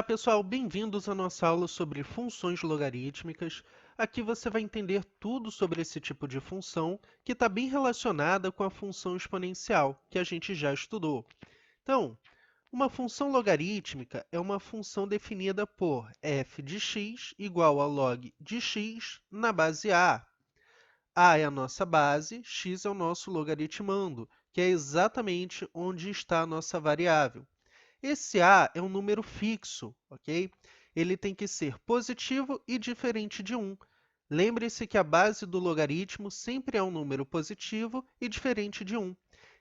Olá, pessoal, bem-vindos à nossa aula sobre funções logarítmicas. Aqui você vai entender tudo sobre esse tipo de função, que está bem relacionada com a função exponencial, que a gente já estudou. Então, uma função logarítmica é uma função definida por f de x igual a log de x na base a. A é a nossa base, x é o nosso logaritmando, que é exatamente onde está a nossa variável. Esse a é um número fixo, ok? Ele tem que ser positivo e diferente de 1. Lembre-se que a base do logaritmo sempre é um número positivo e diferente de 1.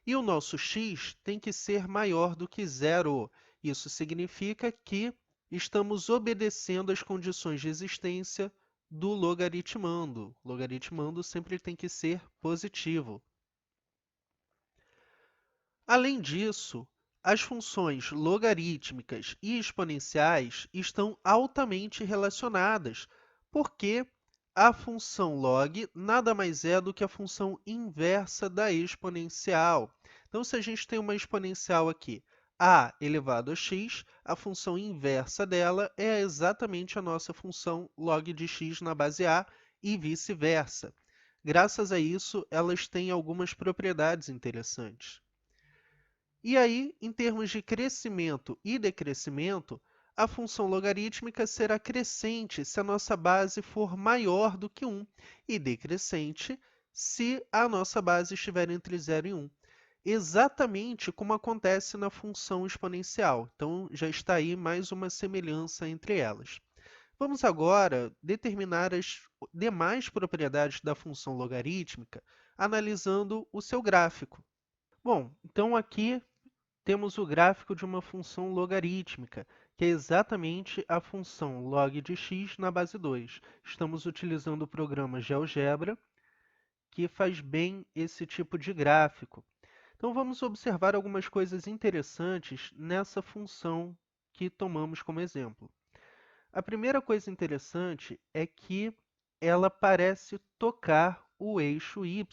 E o nosso x tem que ser maior do que zero. Isso significa que estamos obedecendo às condições de existência do logaritmando. O logaritmando sempre tem que ser positivo. Além disso, as funções logarítmicas e exponenciais estão altamente relacionadas, porque a função log nada mais é do que a função inversa da exponencial. Então, se a gente tem uma exponencial aqui, a elevado a x, a função inversa dela é exatamente a nossa função log de x na base a e vice-versa. Graças a isso, elas têm algumas propriedades interessantes. E aí, em termos de crescimento e decrescimento, a função logarítmica será crescente se a nossa base for maior do que 1 e decrescente se a nossa base estiver entre 0 e 1. Exatamente como acontece na função exponencial. Então, já está aí mais uma semelhança entre elas. Vamos agora determinar as demais propriedades da função logarítmica, analisando o seu gráfico. Bom, então aqui temos o gráfico de uma função logarítmica, que é exatamente a função log de x na base 2. Estamos utilizando o programa GeoGebra, que faz bem esse tipo de gráfico. Então, vamos observar algumas coisas interessantes nessa função que tomamos como exemplo. A primeira coisa interessante é que ela parece tocar o eixo y,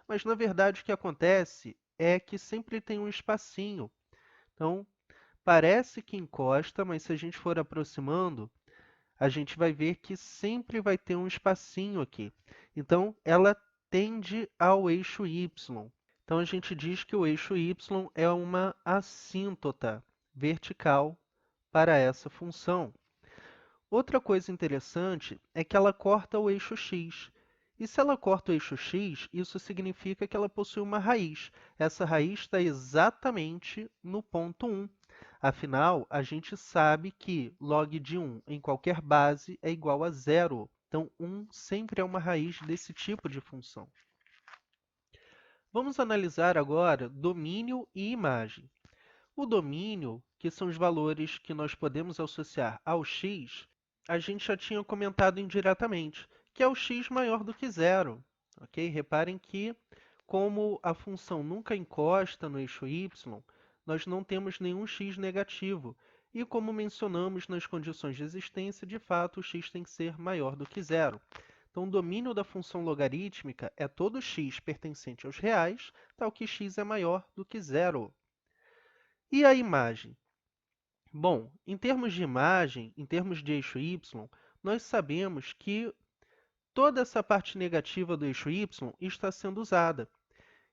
mas na verdade o que acontece é que sempre tem um espacinho. Então, parece que encosta, mas se a gente for aproximando, a gente vai ver que sempre vai ter um espacinho aqui. Então, ela tende ao eixo y. Então, a gente diz que o eixo y é uma assíntota vertical para essa função. Outra coisa interessante é que ela corta o eixo x. E se ela corta o eixo x, isso significa que ela possui uma raiz. Essa raiz está exatamente no ponto 1. Afinal, a gente sabe que log de 1 em qualquer base é igual a zero. Então, 1 sempre é uma raiz desse tipo de função. Vamos analisar agora domínio e imagem. O domínio, que são os valores que nós podemos associar ao x, a gente já tinha comentado indiretamente, que é o x maior do que zero. Ok? Reparem que, como a função nunca encosta no eixo y, nós não temos nenhum x negativo. E como mencionamos nas condições de existência, de fato, o x tem que ser maior do que zero. Então, o domínio da função logarítmica é todo x pertencente aos reais, tal que x é maior do que zero. E a imagem? Bom, em termos de imagem, em termos de eixo y, nós sabemos que toda essa parte negativa do eixo y está sendo usada.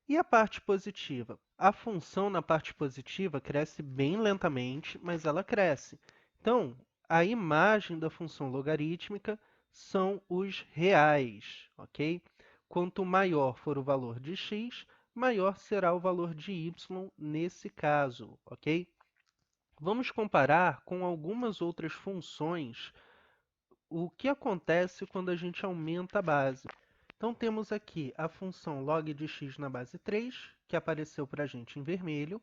E a parte positiva? A função na parte positiva cresce bem lentamente, mas ela cresce. Então, a imagem da função logarítmica são os reais, ok? Quanto maior for o valor de x, maior será o valor de y nesse caso, ok? Vamos comparar com algumas outras funções o que acontece quando a gente aumenta a base. Então, temos aqui a função log de x na base 3, que apareceu para a gente em vermelho.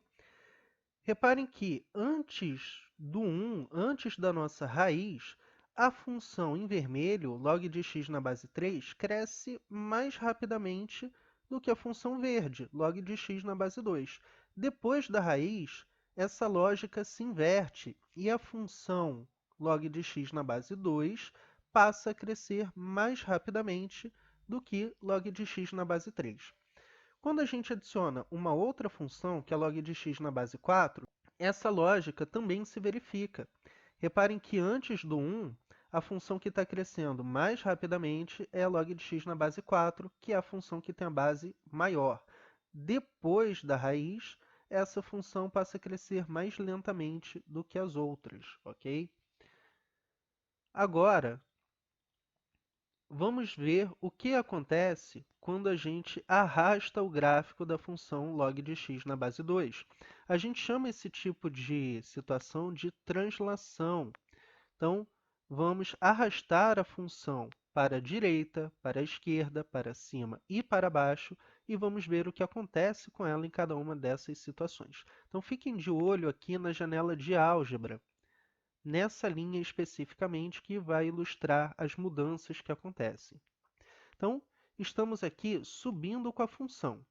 Reparem que antes do 1, antes da nossa raiz, a função em vermelho, log de x na base 3, cresce mais rapidamente do que a função verde, log de x na base 2. Depois da raiz, essa lógica se inverte e a função log de x na base 2 passa a crescer mais rapidamente do que log de x na base 3. Quando a gente adiciona uma outra função, que é log de x na base 4, essa lógica também se verifica. Reparem que antes do 1, a função que está crescendo mais rapidamente é a log de x na base 4, que é a função que tem a base maior. Depois da raiz, essa função passa a crescer mais lentamente do que as outras, ok? Agora, vamos ver o que acontece quando a gente arrasta o gráfico da função log de x na base 2. A gente chama esse tipo de situação de translação. Então, vamos arrastar a função para a direita, para a esquerda, para cima e para baixo, e vamos ver o que acontece com ela em cada uma dessas situações. Então, fiquem de olho aqui na janela de álgebra, nessa linha especificamente que vai ilustrar as mudanças que acontecem. Então, estamos aqui subindo com a função.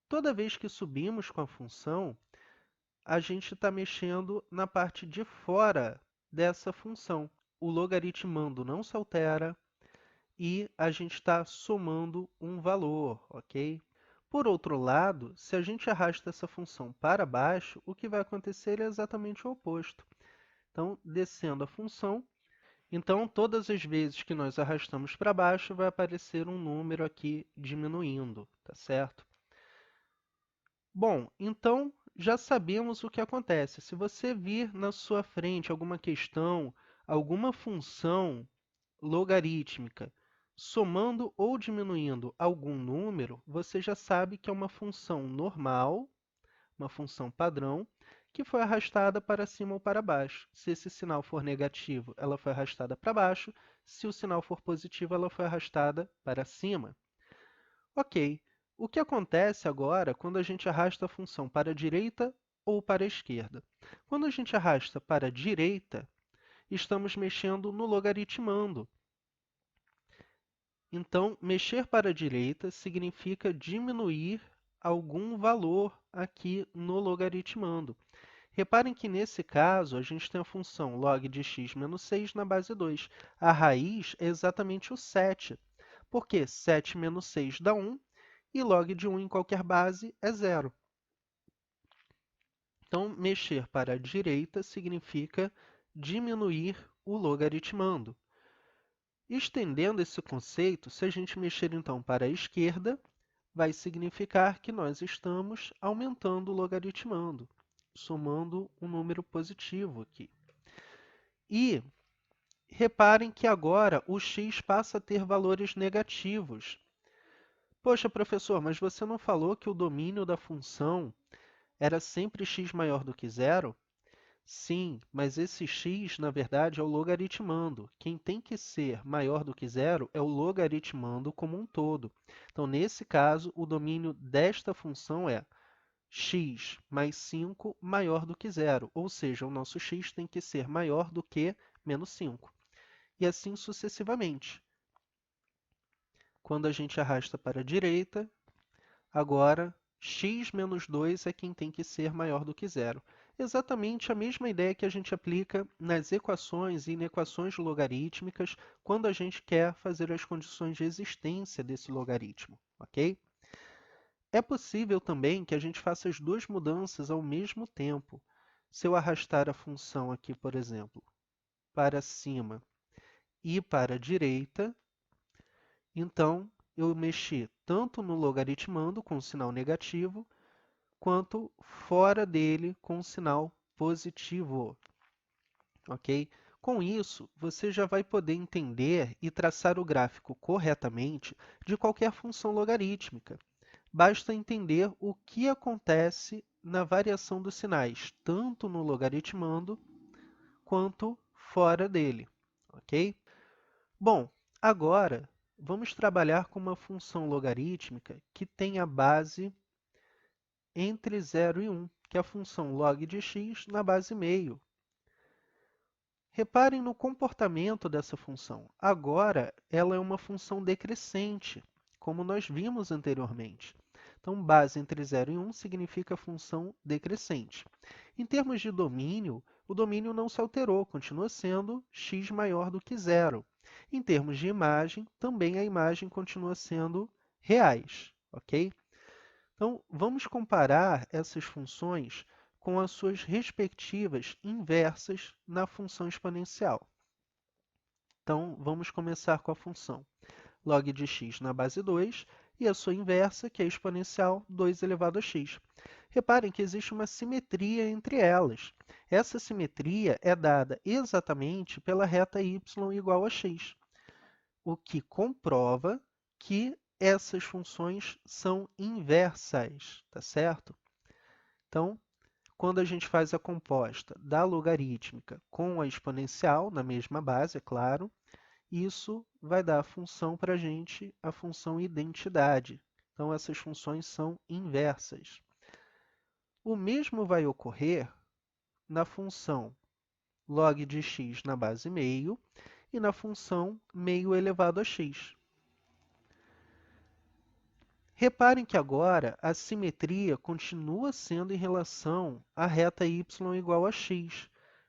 Toda vez que subimos com a função, a gente está mexendo na parte de fora dessa função. O logaritmando não se altera e a gente está somando um valor, ok? Por outro lado, se a gente arrasta essa função para baixo, o que vai acontecer é exatamente o oposto. Então, descendo a função, então todas as vezes que nós arrastamos para baixo, vai aparecer um número aqui diminuindo, tá certo? Bom, então já sabemos o que acontece. Se você vir na sua frente alguma questão, alguma função logarítmica, somando ou diminuindo algum número, você já sabe que é uma função normal, uma função padrão, que foi arrastada para cima ou para baixo. Se esse sinal for negativo, ela foi arrastada para baixo. Se o sinal for positivo, ela foi arrastada para cima. Ok. O que acontece agora quando a gente arrasta a função para a direita ou para a esquerda? Quando a gente arrasta para a direita, estamos mexendo no logaritmando. Então, mexer para a direita significa diminuir algum valor aqui no logaritmando. Reparem que nesse caso, a gente tem a função log de x menos 6 na base 2. A raiz é exatamente o 7, porque 7 menos 6 dá 1, e log de 1 em qualquer base é zero. Então, mexer para a direita significa diminuir o logaritmando. Estendendo esse conceito, se a gente mexer então para a esquerda, vai significar que nós estamos aumentando o logaritmando, somando um número positivo aqui. E reparem que agora o x passa a ter valores negativos. Poxa, professor, mas você não falou que o domínio da função era sempre x maior do que zero? Sim, mas esse x, na verdade, é o logaritmando. Quem tem que ser maior do que zero é o logaritmando como um todo. Então, nesse caso, o domínio desta função é x mais 5 maior do que zero, ou seja, o nosso x tem que ser maior do que menos 5. E assim sucessivamente. Quando a gente arrasta para a direita, agora x menos 2 é quem tem que ser maior do que zero. Exatamente a mesma ideia que a gente aplica nas equações e inequações logarítmicas quando a gente quer fazer as condições de existência desse logaritmo, ok? É possível também que a gente faça as duas mudanças ao mesmo tempo. Se eu arrastar a função aqui, por exemplo, para cima e para a direita, então eu mexi tanto no logaritmando com o sinal negativo, quanto fora dele com o sinal positivo, ok? Com isso, você já vai poder entender e traçar o gráfico corretamente de qualquer função logarítmica. Basta entender o que acontece na variação dos sinais, tanto no logaritmando quanto fora dele, ok? Bom, agora vamos trabalhar com uma função logarítmica que tem a base entre 0 e 1, que é a função log de x na base meio. Reparem no comportamento dessa função. Agora, ela é uma função decrescente, como nós vimos anteriormente. Então, base entre 0 e 1 significa função decrescente. Em termos de domínio, o domínio não se alterou, continua sendo x maior do que zero. Em termos de imagem, também a imagem continua sendo reais, ok? Então, vamos comparar essas funções com as suas respectivas inversas na função exponencial. Então, vamos começar com a função log de x na base 2 e a sua inversa, que é exponencial 2 elevado a x. Reparem que existe uma simetria entre elas. Essa simetria é dada exatamente pela reta y igual a x, o que comprova que essas funções são inversas, tá certo? Então, quando a gente faz a composta da logarítmica com a exponencial, na mesma base, é claro, isso vai dar a função para a gente, a função identidade. Então, essas funções são inversas. O mesmo vai ocorrer na função log de x na base meio e na função meio elevado a x. Reparem que agora a simetria continua sendo em relação à reta y igual a x,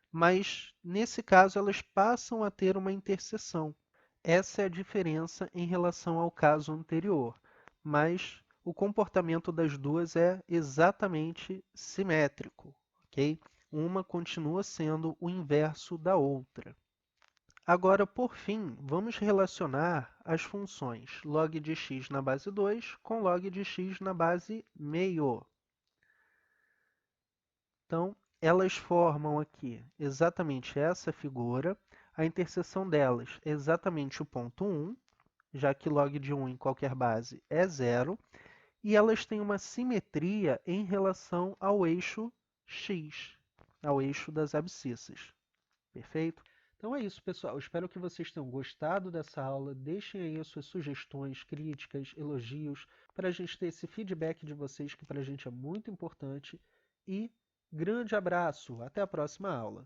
mas nesse caso elas passam a ter uma interseção. Essa é a diferença em relação ao caso anterior, mas o comportamento das duas é exatamente simétrico, ok? Uma continua sendo o inverso da outra. Agora, por fim, vamos relacionar as funções log de x na base 2 com log de x na base meio. Então, elas formam aqui exatamente essa figura. A interseção delas é exatamente o ponto 1, já que log de 1 em qualquer base é zero. E elas têm uma simetria em relação ao eixo x, ao eixo das abscissas. Perfeito? Então é isso, pessoal. Espero que vocês tenham gostado dessa aula. Deixem aí as suas sugestões, críticas, elogios, para a gente ter esse feedback de vocês, que para a gente é muito importante. E grande abraço! Até a próxima aula!